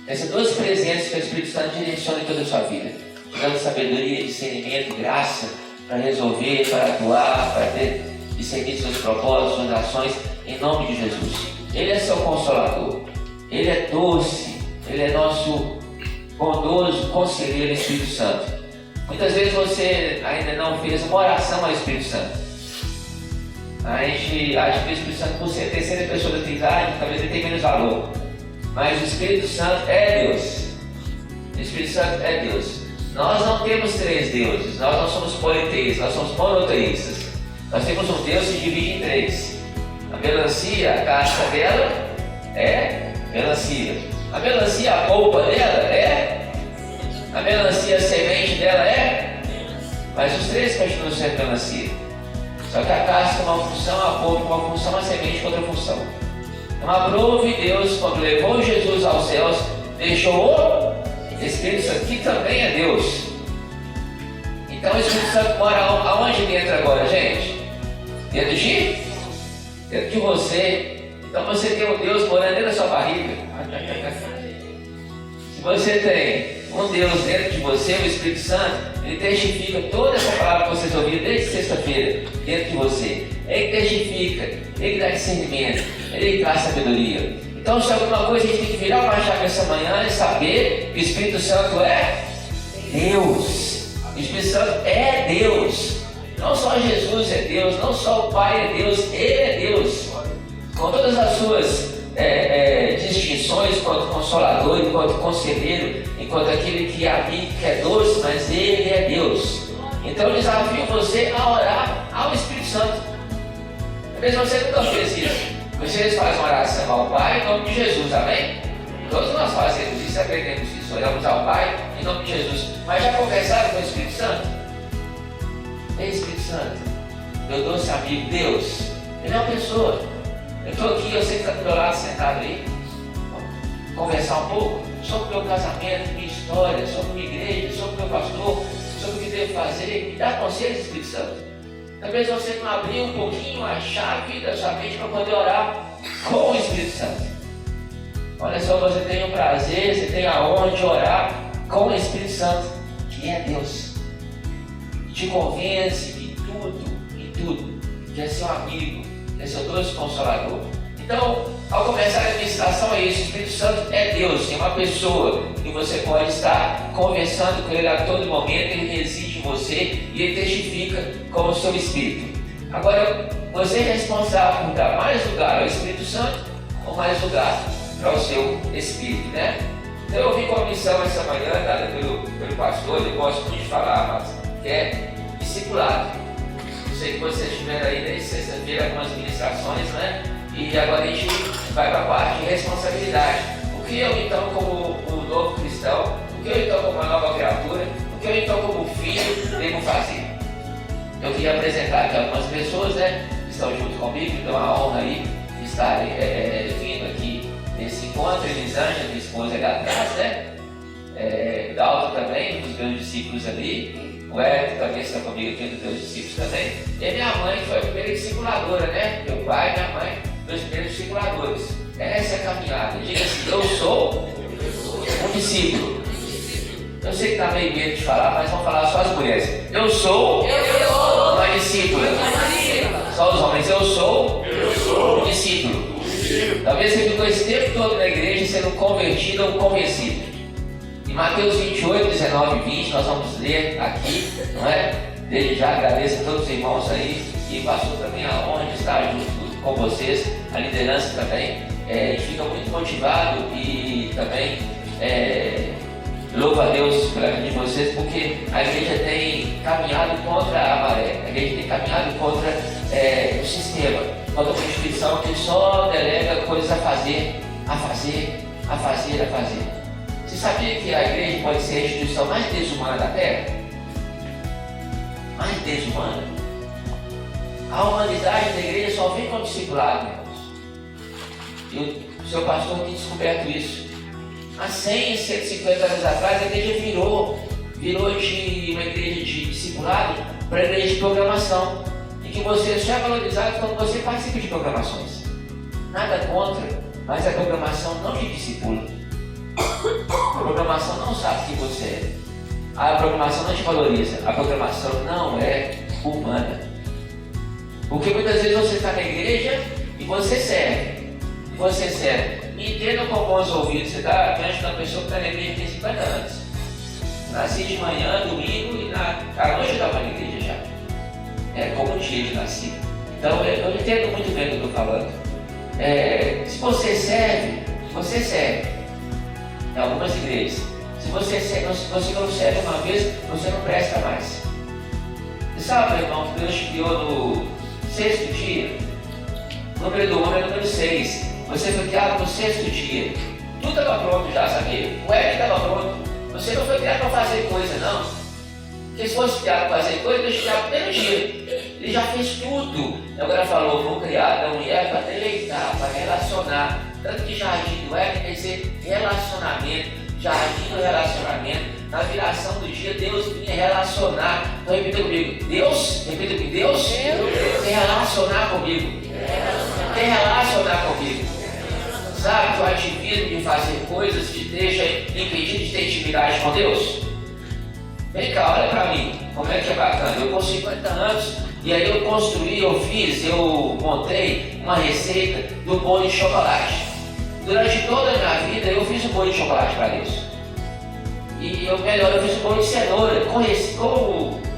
Essas duas presenças que o Espírito Santo direciona em toda a sua vida, dando sabedoria, discernimento, graça para resolver, para atuar, para ter discernir seus propósitos, suas ações, em nome de Jesus. Ele é seu consolador, Ele é doce, Ele é nosso bondoso conselheiro Espírito Santo. Muitas vezes você ainda não fez uma oração ao Espírito Santo. A gente acha que o Espírito Santo, por ser a terceira pessoa da Trindade, talvez ele tenha menos valor. Mas o Espírito Santo é Deus. O Espírito Santo é Deus. Nós não temos três deuses, nós não somos politeístas, nós somos monoteístas. Nós temos um Deus que se divide em três. A melancia, a casca dela é melancia. A melancia, a polpa dela é. A melancia, a semente dela é. Mas os três continuam sendo melancia. Só que a casca uma função, a polpa uma função, a semente outra função. Então aprove Deus, quando levou Jesus aos céus, deixou o Espírito Santo, que também é Deus. Então o Espírito Santo mora aonde ele entra agora, gente? Dentro de você. Então você tem um Deus morando dentro da sua barriga. Se você tem um Deus dentro de você, o Espírito Santo, ele testifica toda essa palavra que vocês ouviram desde sexta-feira dentro de você. Ele testifica, ele dá discernimento, ele traz sabedoria. Então, se alguma coisa a gente tem que virar uma chave essa manhã e saber que o Espírito Santo é Deus. O Espírito Santo é Deus. Não só Jesus é Deus, não só o Pai é Deus, Ele é Deus. Com todas as suas distinções, enquanto consolador, enquanto conselheiro, enquanto aquele que é amigo, que é doce, mas Ele é Deus. Então eu desafio você a orar ao Espírito Santo. Talvez você nunca fez isso. Vocês fazem uma oração ao Pai em nome de Jesus, amém? Todos nós fazemos isso, aprendemos isso, oramos ao Pai em nome de Jesus. Mas já conversaram com o Espírito Santo? Ei, Espírito Santo, meu doce amigo, Deus, Ele é uma pessoa. Eu estou aqui, eu sei que está do meu lado sentado aí. Vamos conversar um pouco sobre o meu casamento, minha história, sobre minha igreja, sobre o meu pastor, sobre o que devo fazer. Me dá conselhos, Espírito Santo. Talvez você não abriu um pouquinho a chave da sua mente para poder orar com o Espírito Santo. Olha só, você tem o prazer, você tem a honra de orar com o Espírito Santo, que é Deus. E te convence em tudo, que é seu amigo, que é seu doce consolador. Então, ao começar a meditação é isso, o Espírito Santo é Deus, é uma pessoa que você pode estar conversando com Ele a todo momento, Ele reside em você e Ele testifica com o seu Espírito. Agora, você é responsável por dar mais lugar ao Espírito Santo ou mais lugar para o seu Espírito, né? Então eu vim com a missão essa manhã, dada pelo pastor, eu gosto muito de falar, mas que é discipulado. Eu sei que vocês tiveram aí desde sexta-feira algumas ministrações, né? E agora a gente vai para a parte de responsabilidade. O que eu então, como um novo cristão, o que eu então, como uma nova criatura, o que eu então, como filho, devo fazer? Eu queria apresentar aqui algumas pessoas, né, que estão junto comigo, então a honra aí de estarem vindo aqui nesse encontro. Elisângela, minha esposa, ali atrás, né? Dalton também, dos meus discípulos ali. O Hélio também está comigo aqui, dos meus discípulos também. E a minha mãe foi a primeira discipuladora, né? Meu pai e minha mãe, meus primeiros discipuladores. Essa é a caminhada. Diga assim: eu sou um discípulo. Eu sei que está meio medo de falar, mas vamos falar só as mulheres. Eu sou uma discípula. Só os homens. Eu sou um discípulo. Talvez você ficou esse tempo todo na igreja sendo convertido ou convencido. Em Mateus 28, 19 e 20, nós vamos ler aqui, não é? Desde já agradeço a todos os irmãos aí e pastor também a honra de estar junto com vocês, a liderança também. A gente fica muito motivado e também louva a Deus pela vida de vocês, porque a igreja tem caminhado contra a maré, a igreja tem caminhado contra o sistema, contra uma instituição que só delega coisas a fazer. Você sabia que a igreja pode ser a instituição mais desumana da terra? Mais desumana? A humanidade da igreja só vem com o discipulado, irmãos. E o seu pastor tem descoberto isso. Há 100, 150 anos atrás, a igreja virou de uma igreja de discipulado para a igreja de programação, em que você é só valorizado quando você participa de programações. Nada contra, mas a programação não te discipula. programação não sabe quem você é. A programação não te valoriza. A programação não é humana. Porque muitas vezes você está na igreja e você serve. Você serve. Entenda com bons ouvidos. Você está diante de uma pessoa que está na igreja tem 50 anos. Nasci de manhã, domingo e à noite eu estava na igreja já. É como um dia de nascido. Então eu entendo muito bem o que eu estou falando. Se você serve, você serve. Em algumas igrejas. Se você não serve uma vez, você não presta mais. Você sabe, meu irmão, que Deus te criou no 6º dia? O número do homem é o número 6. Você foi criado no 6º dia. Tudo estava pronto já, sabia? O Éden estava pronto. Você não foi criado para fazer coisa, não. Porque se fosse criado para fazer coisa, Deus te criou no primeiro dia. Ele já fez tudo. Agora falou, vou criar Adão e Eva para deleitar, para relacionar. Tanto que jardim do Éden quer dizer relacionamento. Jardim do relacionamento. Na viração do dia, Deus vinha relacionar. Então repita comigo. Deus, repita comigo. Deus quer relacionar comigo. Quer relacionar comigo. Sabe que o ativismo de fazer coisas te deixa impedido de ter intimidade com Deus? Vem cá, olha para mim. Como é que é bacana. Eu com 50 anos, e aí eu construí, eu montei uma receita do bolo de chocolate. Durante toda a minha vida eu fiz um bolo de chocolate para Deus. E eu fiz um bolo de cenoura com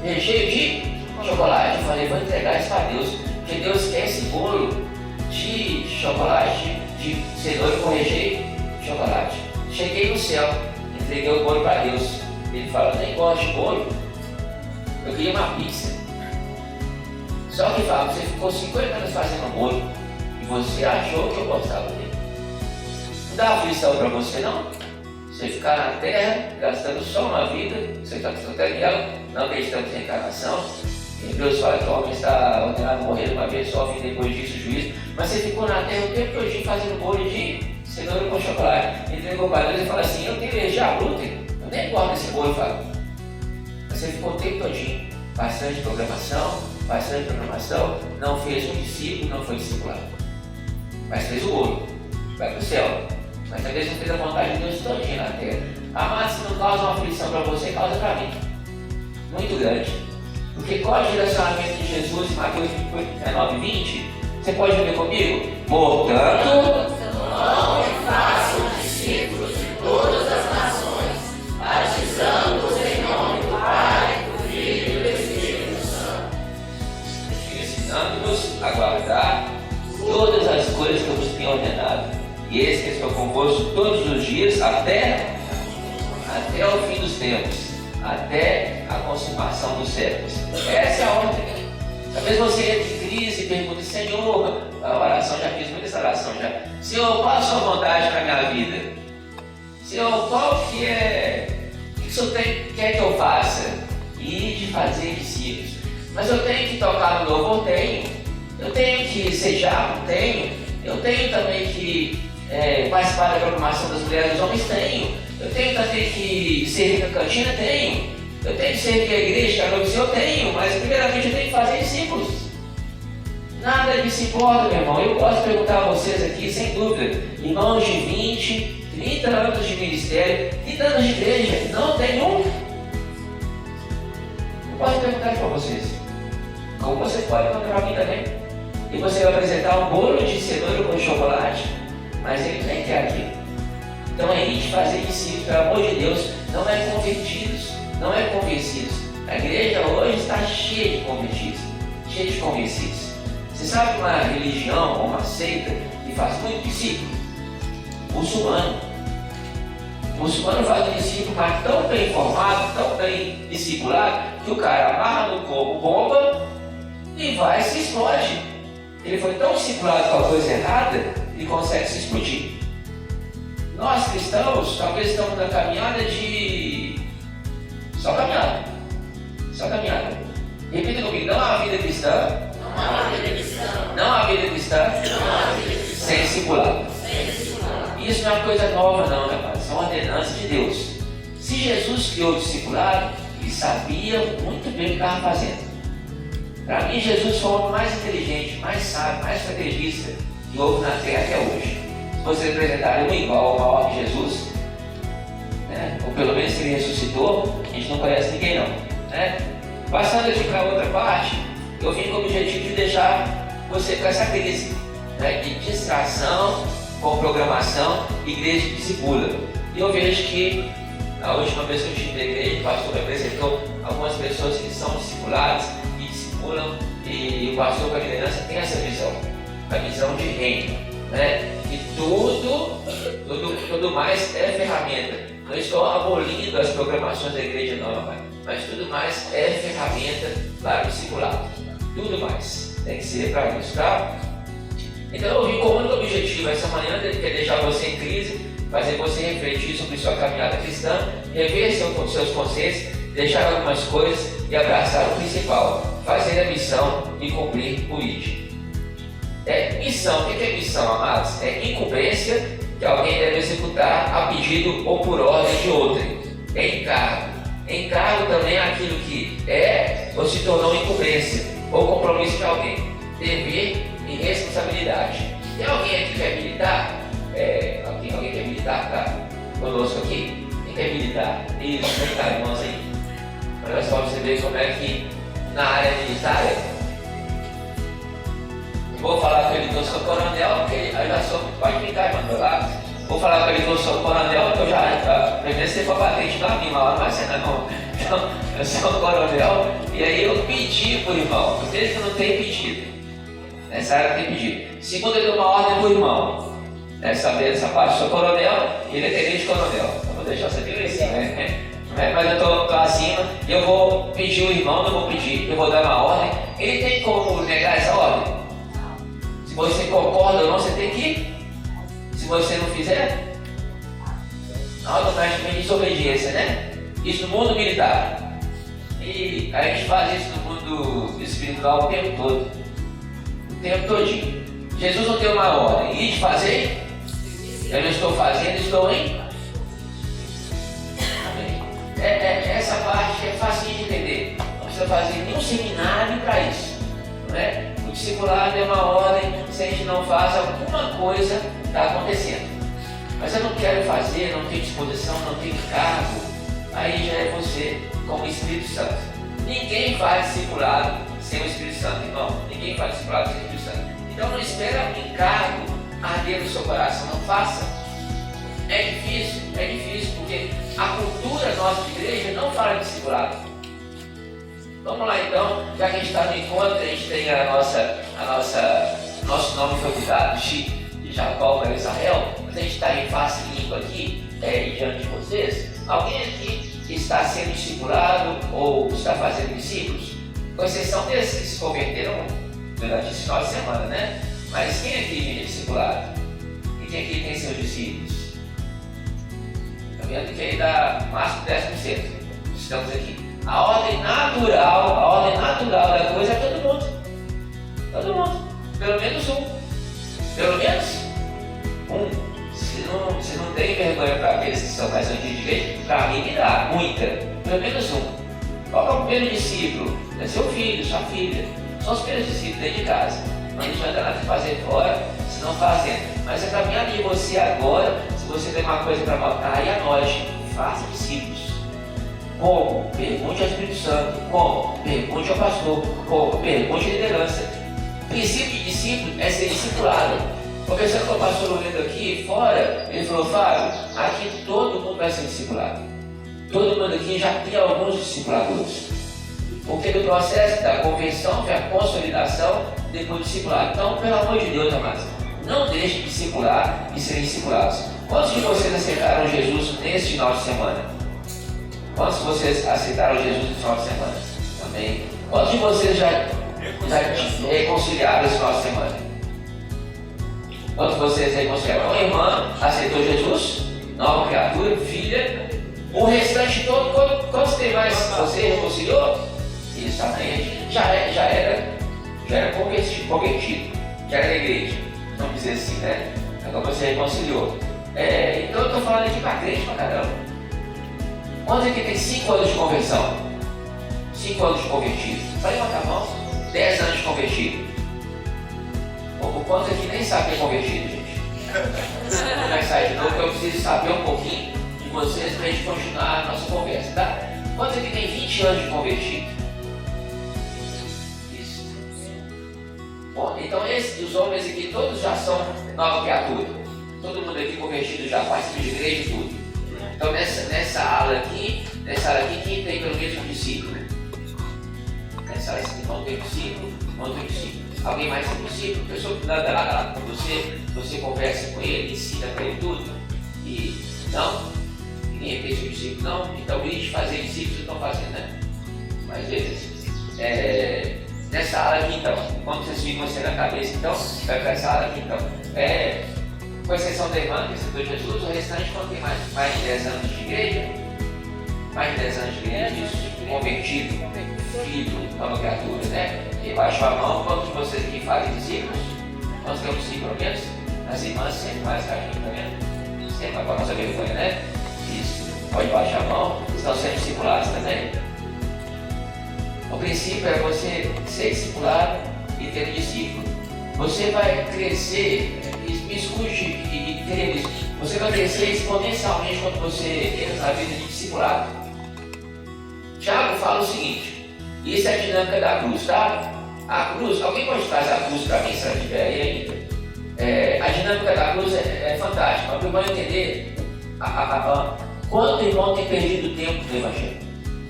recheio de chocolate. Eu falei, vou entregar isso para Deus, porque Deus quer esse bolo de chocolate, de cenoura com recheio de chocolate. Cheguei no céu, entreguei o bolo para Deus. Ele falou, eu nem gosto de bolo, eu queria uma pizza. Só que fala, você ficou 50 anos fazendo bolo e você achou que eu gostava dele. Não dá aflição para você, não? Você ficar na terra, gastando só uma vida, você está desfrutando dela, não acreditando em reencarnação. E Deus fala que o homem está ordenado a morrer uma vez só, e depois disso o juízo. Mas você ficou na terra o tempo todo fazendo bolo de cenoura com chocolate. Entregou para Deus e fala assim, eu tenho alergia à glúten, eu nem gosto desse bolo, fala. Mas você ficou o tempo todinho, bastante programação, não fez um discípulo, não foi discipulado. Mas fez o bolo, vai para o céu. Mas talvez não fez a vontade de Deus todinha na terra. Amado, se não causa uma aflição para você, causa para mim. Muito grande. Porque qual é o direcionamento de Jesus em Mateus 19, 20? Você pode ver comigo? Portanto, não façam discípulos de todas as nações, batizando-os em nome do Pai, do Filho e do Espírito Santo. Ensinando-nos a guardar todas as coisas que eu vos tenho ordenado. E eis que estou convosco todos os dias até o fim dos tempos, até a consumação dos séculos. Essa é a ordem. Talvez você entre em crise e pergunte, Senhor, a oração, já fiz muita essa oração já. Senhor, qual a sua vontade para a minha vida? Senhor, qual que é? O que o Senhor quer que eu faça? E de fazer discípulos. Mas eu tenho que tocar no louvor? Tenho. Eu tenho que sejar? Tenho. Eu tenho também que participar da programação das mulheres e dos homens? Tenho. Eu tenho também que servir na cantina? Tenho. Eu tenho que servir a igreja, a noiva do Senhor? Tenho. Mas primeiramente eu tenho que fazer discípulos. Nada disso importa, meu irmão. Eu posso perguntar a vocês aqui, sem dúvida, irmãos de 20, 30 anos de ministério, 30 anos de igreja, não tem um? Eu posso perguntar para vocês. Como vocês podem contar para mim também? E você vai apresentar um bolo de cenoura com chocolate, mas ele nem quer aquilo. Então é ir fazer discípulos, pelo amor de Deus, não é convertidos, não é convencidos. A igreja hoje está cheia de convertidos, cheia de convencidos. Você sabe que uma religião ou uma seita que faz muito discípulo? Muçulmano. O muçulmano faz um discípulo, mas tão bem formado, tão bem discipulado, que o cara amarra no corpo bomba e vai e se explode. Ele foi tão discipulado com a coisa errada, ele consegue se explodir. Nós cristãos, talvez estamos na caminhada de... Só caminhada. Só caminhada. Repita comigo, não há vida cristã. Não há vida cristã. Não há vida cristã. Não há vida cristã. Sem discipulado. Sem discipulado. Isso não é uma coisa nova não, rapaz. Isso é uma ordenança de Deus. Se Jesus criou o discipulado, ele sabia muito bem o que estava fazendo. Para mim, Jesus foi o homem mais inteligente, mais sábio, mais estrategista que houve na terra até hoje. Se você apresentar um igual ao maior que Jesus, né? gente não conhece ninguém não, né? Passando aqui para outra parte, eu vim com o objetivo de deixar você com essa crise, né, de distração com programação, igreja que discipula. E eu vejo que a última vez que eu estive na igreja, o pastor representou algumas pessoas que são discipuladas e discipulam, e o pastor com a liderança tem essa visão, a visão de reino, né? Que tudo mais é ferramenta. Não estou abolindo as programações da igreja não, mas tudo mais é ferramenta para o discipulado. Tudo mais tem que ser para isso, tá? Então eu vim com o único objetivo essa manhã, que é deixar você em crise, fazer você refletir sobre sua caminhada cristã, rever seus conceitos, deixar algumas coisas e abraçar o principal, fazer a missão e cumprir o ID. Missão, o que é missão, amados? É incumbência que alguém deve executar a pedido ou por ordem de outrem. É encargo. Encargo também é aquilo que é ou se tornou incumbência ou compromisso de alguém. Dever e responsabilidade. Tem alguém aqui que quer militar? Alguém quer militar? Tá conosco aqui? Quem quer militar? Isso, vem cá, irmãos aí. Olha só pra você ver como é que na área militar vou falar com ele que eu sou coronel, porque eu já sou. Pode ficar, irmão, lá. Vou falar com ele que eu sou coronel, porque eu já. Primeiro você for patente na minha, mas não é cena não. Então, eu sou coronel, e aí eu pedi pro irmão, porque ele não tem pedido. Nessa área tem pedido. Segundo, eu dou uma ordem pro irmão. Essa parte, eu sou coronel e ele é tenente coronel. Eu vou deixar você ver assim, né? Mas eu tô acima e eu vou pedir o irmão, não vou pedir, eu vou dar uma ordem. Ele tem como negar essa ordem? Se você concorda ou não, você tem que ir. Se você não fizer, automaticamente desobediência, né? Isso no mundo militar. E a gente faz isso no mundo espiritual o tempo todo. O tempo todinho. Jesus não tem uma ordem. E de fazer? Eu não estou fazendo, estou em. Essa parte é fácil de entender. Não precisa fazer nenhum seminário para isso. Não é? O discipulado é uma ordem. Se a gente não faz, alguma coisa está acontecendo. Mas eu não quero fazer, não tenho disposição, não tenho cargo. Aí já é você como Espírito Santo. Ninguém faz discipulado sem o Espírito Santo, irmão. Ninguém faz discipulado sem o Espírito Santo. Então não espera um encargo arder no seu coração, não faça. É difícil, porque a cultura nossa de igreja não fala de discipulado. Vamos lá então, já que a gente está no encontro, a gente tem nosso nome foi mudado de Jacó para Israel, mas a gente está em face limpa aqui, diante de vocês. Alguém aqui que está sendo discipulado ou está fazendo discípulos? Com exceção desses que se converteram durante esse final de semana, né? Mas quem aqui é discipulado? E quem aqui tem seus discípulos? Está vendo que aí dá máximo 10%. Estamos aqui. A ordem natural da coisa é todo mundo. Todo mundo. Pelo menos um. Pelo menos um. Se não tem vergonha para aqueles que são mais antigos de igreja, para mim me dá muita. Pelo menos um. Qual é o primeiro discípulo? É seu filho, sua filha. São os primeiros discípulos dentro de casa. Não adianta nada de fazer fora, se não fazendo. Mas a caminhada de você agora, se você tem uma coisa para anotar, aí anote. Faça discípulos. Como? Pergunte ao Espírito Santo. Como? Pergunte ao pastor. Como? Pergunte à liderança. O princípio de discípulo é ser discipulado. Conversando com o pastor Loreto aqui, fora, ele falou, Fábio, aqui todo mundo vai ser discipulado. Todo mundo aqui já tem alguns discipuladores. Porque no processo da conversão vem a consolidação, depois do discipulado. Então, pelo amor de Deus, amados, não deixe de discipular e serem discipulados. Quantos de vocês aceitaram Jesus nesse final de semana? Quantos de vocês aceitaram Jesus no final de semana? Amém. Quantos de vocês já reconciliaram esse final de semana? Quantos de vocês reconciliaram? Uma irmã aceitou Jesus, nova criatura, filha. O restante todo, quantos tem mais? Você reconciliou? Isso também já era convertido, já era da igreja, vamos dizer assim, né? Agora você reconciliou. Então eu estou falando aqui para crente, para caramba. Quantos aqui tem 5 anos de conversão? 5 anos de convertido? Falei uma mão, 10 anos de convertido. Quantos aqui nem sabem convertido, gente? Vamos começar de novo, eu preciso saber um pouquinho de vocês para a gente continuar a nossa conversa, tá? Quantos aqui tem 20 anos de convertido? Isso. Bom, então os homens aqui todos já são nova criatura. Todo mundo aqui convertido já, participa de igreja e tudo. Então nessa ala aqui, quem tem pelo menos um discípulo? Né? Nessa ala aqui não tem discípulo, não tem discípulo. Alguém mais tem discípulo? A pessoa que anda lá com você conversa com ele, ensina para ele tudo. E não? Ninguém fez o discípulo, não? Então, em vez de fazer discípulos, estão fazendo, né? Mas vezes, nessa ala aqui, então, quando vocês ficam você na cabeça, então, vai para essa ala aqui, então. Com exceção da irmã, que aceitou Jesus, o restante, quando tem mais de 10 anos de igreja, mais de 10 anos de igreja, isso, convertido, filho, nova criatura, né? E baixa a mão, quantos de vocês aqui fazem discípulos? Nós temos discípulos mesmo? As irmãs sempre mais que a gente, tá vendo? Sempre para a nossa vergonha, né? Isso, pode baixar a mão, estão sendo discipulados também. O princípio é você ser discipulado e ter discípulo. Você vai crescer, me escute e entenda isso, você vai crescer exponencialmente quando você entra na vida de discipulado. Tiago fala o seguinte, isso é a dinâmica da cruz, tá? A cruz, alguém pode trazer a cruz para mim se ela estiver aí ainda? A dinâmica da cruz é fantástica, mas para eu entender quanto o irmão tem perdido tempo no Evangelho.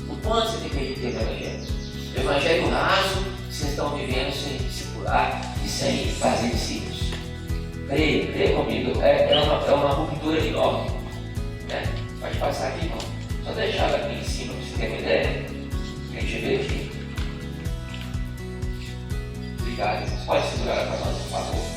O quanto você tem perdido tempo no Evangelho? O Evangelho raso, vocês estão vivendo sem discipular e sem fazer discípulos. Creia comigo, é uma ruptura enorme. Né? Pode passar aqui, irmão. Só deixar ela aqui em cima para você ter uma ideia. A gente vê aqui. Obrigado. Pode segurar para nós, por favor.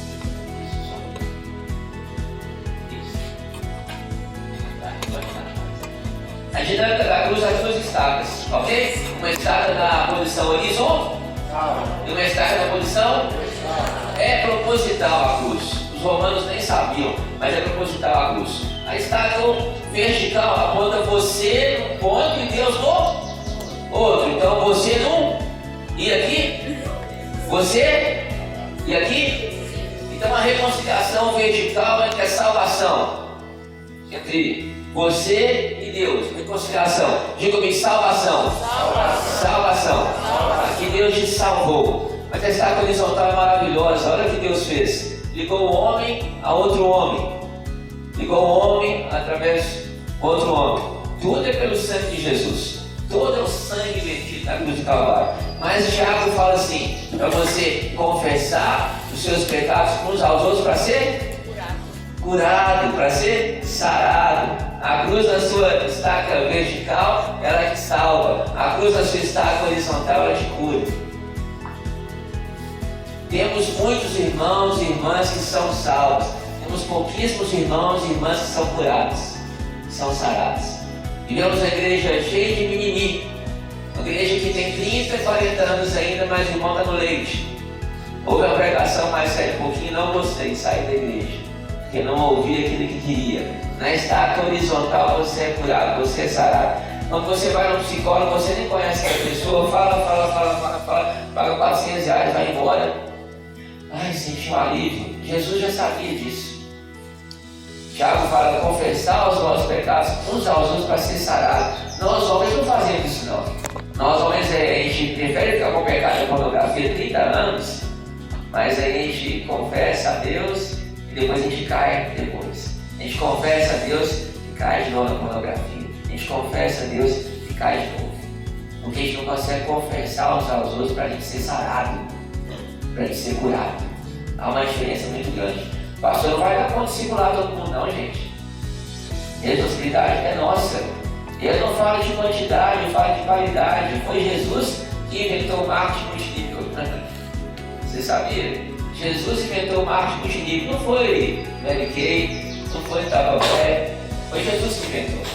A dinâmica da cruz, as duas estacas, ok? Uma estaca na posição horizontal e uma estaca na posição é proposital a cruz. Os romanos nem sabiam, mas é proposital a cruz. A estaca vertical aponta você num ponto e Deus no outro. Então você num e aqui, você e aqui. Então a reconciliação vertical entre a salvação, entre você e Deus, reconciliação. Diga comigo, salvação. Salvação. Aqui Deus te salvou. Mas a estaca horizontal é maravilhosa. Olha o que Deus fez. Ligou um homem a outro homem. Ligou um homem através de outro homem. Tudo é pelo sangue de Jesus. Todo é o sangue vertido na cruz do Calvário. Mas o Tiago fala assim, para você confessar os seus pecados uns aos outros para ser curado, para ser sarado. A cruz da sua estaca vertical, ela te salva. A cruz da sua estaca horizontal, ela te cura. Temos muitos irmãos e irmãs que são salvos. Temos pouquíssimos irmãos e irmãs que são curados, que são sarados. Vivemos uma igreja cheia de mimimi. Uma igreja que tem 30, 40 anos ainda, mas o irmão está no leite. Houve uma pregação mais séria um pouquinho, não gostei de sair da igreja, porque não ouvi aquilo que queria. Na estaca horizontal você é curado, você é sarado. Quando você vai no psicólogo, você nem conhece aquela pessoa, fala, paga 400 reais, vai embora. Ai, senti um alívio. Jesus já sabia disso. Tiago fala, confessar os nossos pecados uns aos outros para ser sarados. Nós homens não fazemos isso não. Nós homens, a gente prefere ficar com o pecado de pornografia 30 anos, mas a gente confessa a Deus e depois a gente cai depois. A gente confessa a Deus e cai de novo na pornografia. A gente confessa a Deus e cai de novo. Porque a gente não consegue confessar uns aos outros para a gente ser sarado, para a gente ser curado. Há uma diferença muito grande. O pastor não vai dar conta de discipular todo mundo não, gente. A responsabilidade é nossa. Ele não fala de quantidade, fala de qualidade. Foi Jesus que inventou o marketing multinível. Você sabia? Jesus inventou o marketing multinível. Não foi Mary Kay, não foi Tavavé. Foi Jesus que inventou.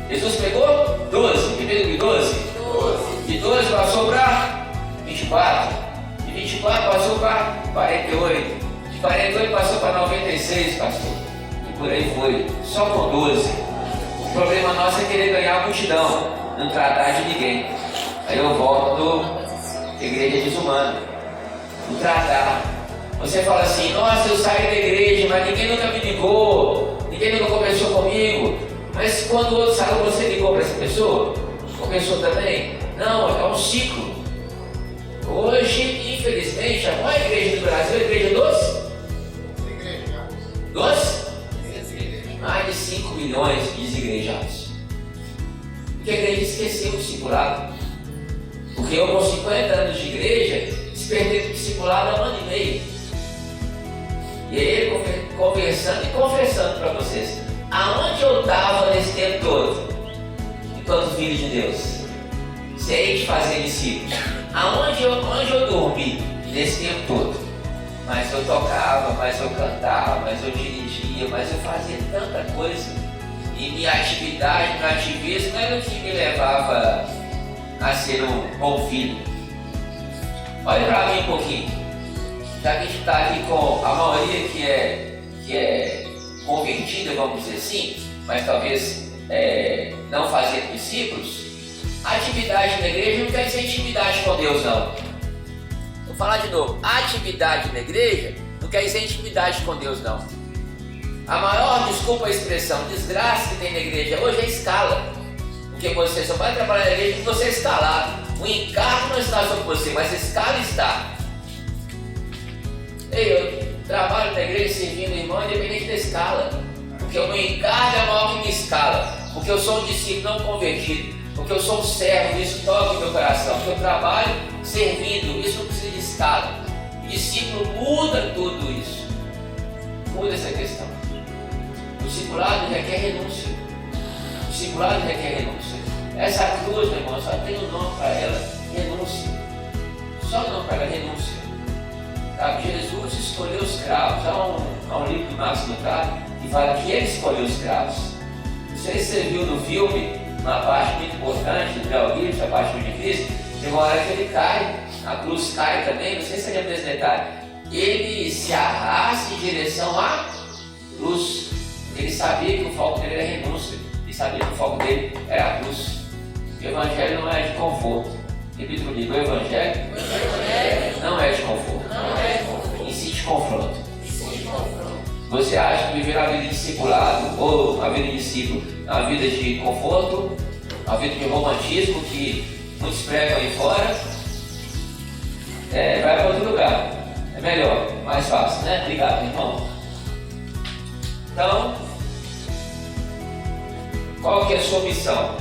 Jesus pegou 12. Que pegou de 12? 12. De 12 passou para 24. De 24 passou para 48. De 48 passou para 96, pastor. E por aí foi. Só com 12. O problema nosso é querer ganhar a multidão, não tratar de ninguém. Aí eu volto à igreja desumana. Não tratar. Você fala assim, nossa, eu saí da igreja, mas ninguém nunca me ligou, ninguém nunca conversou comigo. Mas quando o outro saiu, você ligou para essa pessoa? Começou também? Não, é um ciclo. Hoje, infelizmente, a maior igreja do Brasil é a igreja dos mais de 5 milhões de desigrejados. Porque a igreja esqueceu o discipulado. Porque eu, com 50 anos de igreja, despertei do discipulado há 1 ano e meio. E aí, conversando e confessando para vocês, aonde eu estava nesse tempo todo, enquanto filho de Deus, sem de fazer discípulos, aonde eu dormi nesse tempo todo? Mas eu tocava, mas eu cantava, mas eu dirigia, mas eu fazia tanta coisa. E minha atividade, meu ativismo era o que me levava a ser um bom filho. Olha para mim um pouquinho. Já que a gente está aqui com a maioria que é convertida, vamos dizer assim, mas talvez não fazer discípulos, a atividade na igreja não quer dizer intimidade com Deus, não. Vou falar de novo. A atividade na igreja não quer dizer intimidade com Deus, não. A maior, desculpa a expressão, desgraça que tem na igreja hoje é escala. Porque você só vai trabalhar na igreja porque você está lá. O encargo não está sobre você, mas a escala está. Eu trabalho na igreja servindo o irmão independente da escala. Porque o meu encargo é maior que minha escala. Porque eu sou um discípulo não convertido. Porque eu sou um servo, isso toca o meu coração. Porque eu trabalho servindo, isso não precisa de escala. O discípulo muda tudo isso. Muda essa questão. O discipulado requer renúncia. O discipulado requer renúncia. Essa cruz, meu irmão, só tem um nome para ela: renúncia. Só o nome para ela: renúncia. Sabe, Jesus escolheu os cravos. Há um livro do Marcos Lucado que fala que ele escolheu os cravos. Não sei se você viu no filme, uma parte muito importante do Mel Gibson, a parte muito difícil, tem uma hora que ele cai, a cruz cai também, não sei se você lembra desse detalhe. Ele se arrasta em direção à cruz. Ele sabia que o foco dele era renúncia. Ele sabia que o foco dele era a cruz. O evangelho não é de conforto. Repita comigo: o evangelho não é de conforto. E sim de confronto. Você acha que viver a vida de discipulado ou a vida de discípulo é uma vida de conforto, uma vida de romantismo que muitos pregam aí fora? Vai para outro lugar. É melhor, mais fácil, né? Obrigado, irmão. Então, qual que é a sua missão?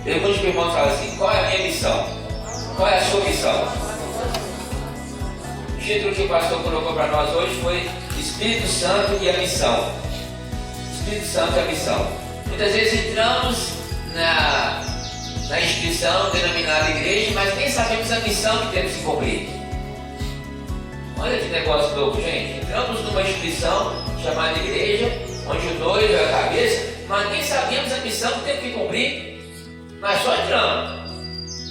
Pergunte para o irmão e fala assim: qual é a minha missão? Qual é a sua missão? O título que o pastor colocou para nós hoje foi Espírito Santo e a missão. Espírito Santo e a missão. Muitas vezes entramos na instituição denominada igreja, mas nem sabemos a missão que temos que cumprir. Olha que negócio louco, gente. Entramos numa instituição chamada igreja, onde o noivo é a cabeça, mas nem sabemos a missão que temos que cumprir. Mas só entramos.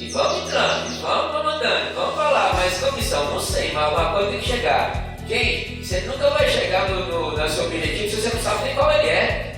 E vamos entrando, e vamos andando, vamos para lá. Mas qual missão? Não sei, mas alguma coisa tem que chegar. Gente, você nunca vai chegar no seu objetivo se você não sabe nem qual ele é.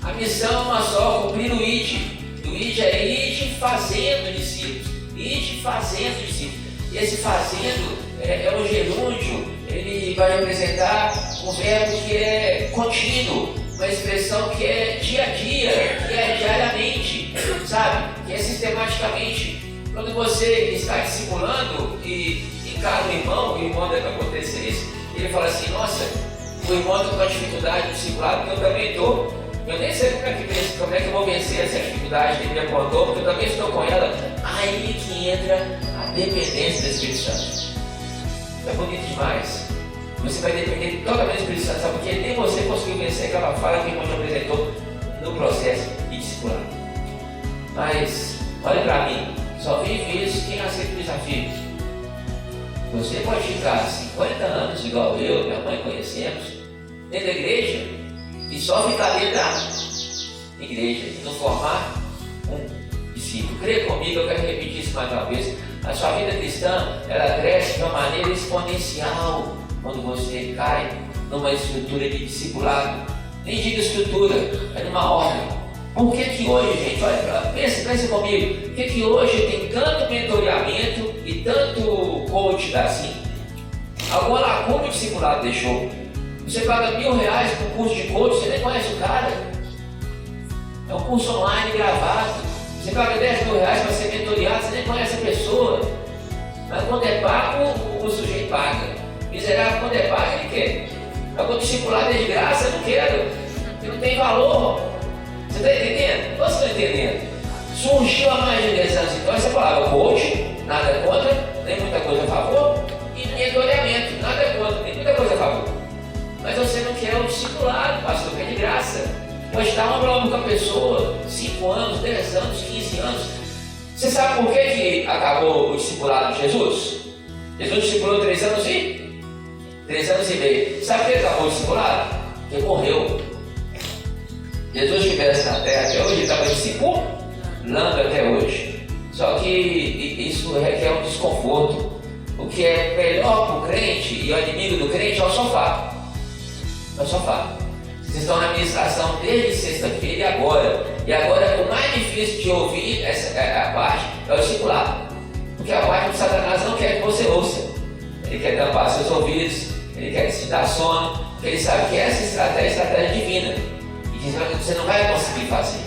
A missão é uma só: cumprir o ID. O ID é ir fazendo discípulos. Ir fazendo discípulos. E esse fazendo é o gerúndio. Ele vai representar um verbo que é contínuo, uma expressão que é dia a dia, que é diariamente, sabe? Que é sistematicamente. Quando você está discipulando e encara o irmão deve acontecer isso, ele fala assim: nossa, o irmão está com uma dificuldade no discipulado, porque eu também estou. Eu nem sei como é que eu vou vencer essa dificuldade que ele me apontou, porque eu também estou com ela. Aí que entra a dependência do Espírito Santo. É bonito demais. Você vai depender totalmente do Espírito Santo, sabe? Porque nem você conseguiu vencer aquela falha que o irmão te apresentou no processo de discipulado. Mas, olha para mim, só vive isso quem aceita o desafio. Você pode ficar 50 anos igual eu, minha mãe conhecemos, dentro da igreja, e só ficar dentro da igreja e não formar um discípulo. Creia comigo, eu quero repetir isso mais uma vez. A sua vida cristã, ela cresce de uma maneira exponencial quando você cai numa estrutura de discipulado. Nem diga estrutura, é numa ordem. Por que hoje, gente, olha, pensa comigo, por que hoje tem tanto mentoreamento e tanto coach assim? Alguma lacuna o discipulado deixou. Você paga R$1.000 por curso de coach, você nem conhece o cara. É um curso online gravado. Você paga R$10.000 para ser mentoreado, você nem conhece a pessoa. Mas quando é pago, o sujeito paga. Miserável, quando é pago, ele quer. Mas quando o discipulado é de graça, eu não quero. Porque não tem valor. Você está entendendo? Você está entendendo? Surgiu há mais de 10 anos então essa palavra coach, nada contra, nem muita coisa a favor, e mentoreamento, nada contra, nem muita coisa a favor. Mas você não quer o discipulado, pastor, que é de graça. Pode estar uma prova com a pessoa, 5 anos, 10 anos, 15 anos. Você sabe por que acabou o discipulado de Jesus? Jesus discipulou 3 anos e 3 anos e meio. Sabe por que acabou o discipulado? Porque morreu. Jesus estivesse na terra até hoje, ele estava discipulando até hoje. Só que isso requer um desconforto. O que é melhor para o crente e o inimigo do crente é o sofá. É o sofá. Vocês estão na administração desde sexta-feira e agora. E agora o mais difícil de ouvir a parte é o discipulado. Porque a parte do Satanás não quer que você ouça. Ele quer tampar seus ouvidos, ele quer te dar sono, porque ele sabe que essa estratégia é estratégia divina. E que você não vai conseguir fazer.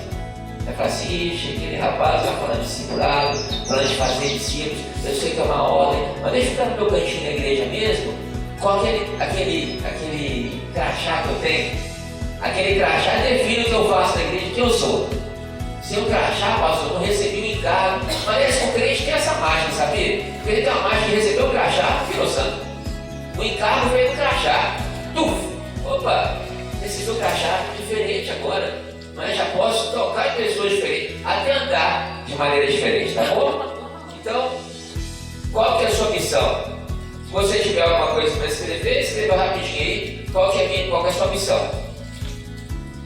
Vai falar assim, ixi, aquele rapaz vai falando de discipulado, falando de fazer discípulos, eu sei que é uma ordem, mas deixa eu ficar no meu cantinho na igreja mesmo, com aquele crachá que eu tenho. Aquele crachá define o que eu faço na igreja, que eu sou. Sem o crachá, pastor, eu não recebi o encargo. Parece que o crente tem essa mágica, sabia? Porque ele tem a mágica de receber o crachá, virou santo. O encargo veio do crachá. Opa, recebi o crachá diferente agora. Mas já posso tocar em pessoas diferentes, até andar de maneira diferente, tá bom? Então, qual que é a sua missão? Se você tiver alguma coisa para escrever, escreva rapidinho aí. Qual que é a sua missão?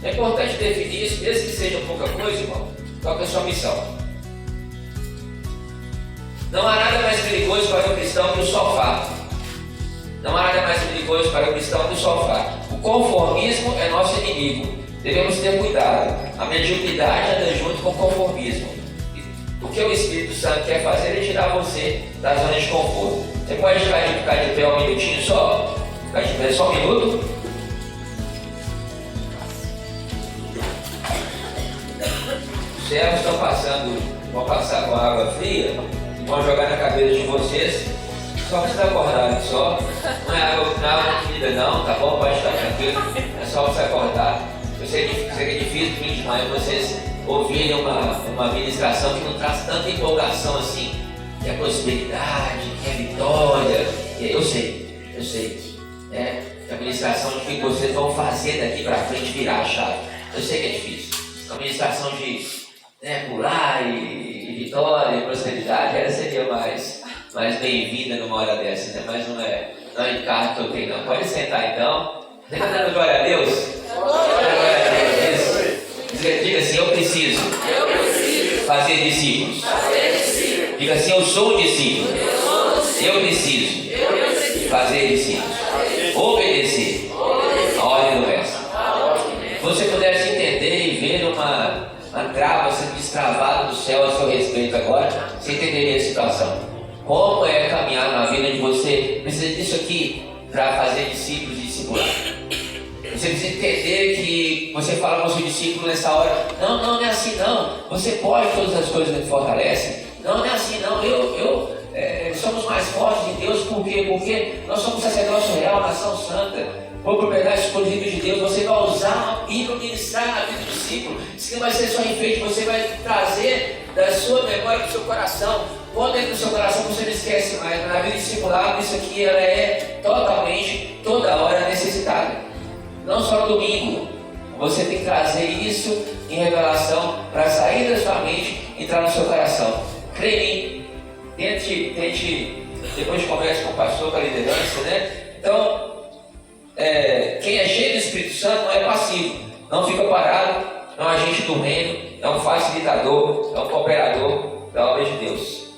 É importante definir isso, mesmo que seja pouca coisa, irmão. Qual que é a sua missão? Não há nada mais perigoso para o cristão que o sofá. Não há nada mais perigoso para o cristão que o sofá. O conformismo é nosso inimigo. Devemos ter cuidado. A mediocridade anda junto com o conformismo. O que o Espírito Santo quer fazer é tirar você da zona de conforto. Você pode ficar de pé um minutinho só? Ficar de pé só um minuto? Os servos estão vão passar com água fria e vão jogar na cabeça de vocês. Só precisa acordar só. Não é água fria não, tá bom? Pode ficar tranquilo. É só você acordar. Eu sei que é difícil demais vocês ouvirem uma ministração que não traz tanta empolgação assim, que é prosperidade, que é vitória. Eu sei. Que a ministração de que vocês vão fazer daqui para frente virar a chave. Eu sei que é difícil. A ministração de pular e vitória e prosperidade, ela seria mais bem-vinda numa hora dessa, né? Mas não é encargo que eu tenho, não. Pode sentar então. Está dando glória a Deus? Diga assim, eu preciso fazer discípulos. Diga assim, eu sou um discípulo. Eu preciso fazer discípulos. Obedecer a ordem do mestre. Se você pudesse entender e ver uma trava sendo destravada do céu a seu respeito agora, você entenderia a situação. Como é caminhar na vida de você? Precisa disso aqui para fazer discípulos e discipular. Você precisa entender que você fala com o seu discípulo nessa hora, não é assim não, você pode todas as coisas que fortalecem, não é assim não, somos mais fortes de Deus, por quê? Porque nós somos sacerdócio real, nação santa, por propriedade exclusiva de Deus. Você vai usar a Bíblia, ministrar na vida do discípulo, isso não vai ser só enfeite, você vai trazer da sua memória para o seu coração, quando dentro do seu coração você não esquece mais, na vida discipulada isso aqui ela é totalmente, toda hora necessitada. Não só no domingo, você tem que trazer isso em revelação para sair da sua mente e entrar no seu coração. Creia em mim, tente, depois converse com o pastor, com a liderança, né? Então, quem é cheio do Espírito Santo não é passivo, não fica parado, é um agente do reino, é um facilitador, é um cooperador da obra de Deus.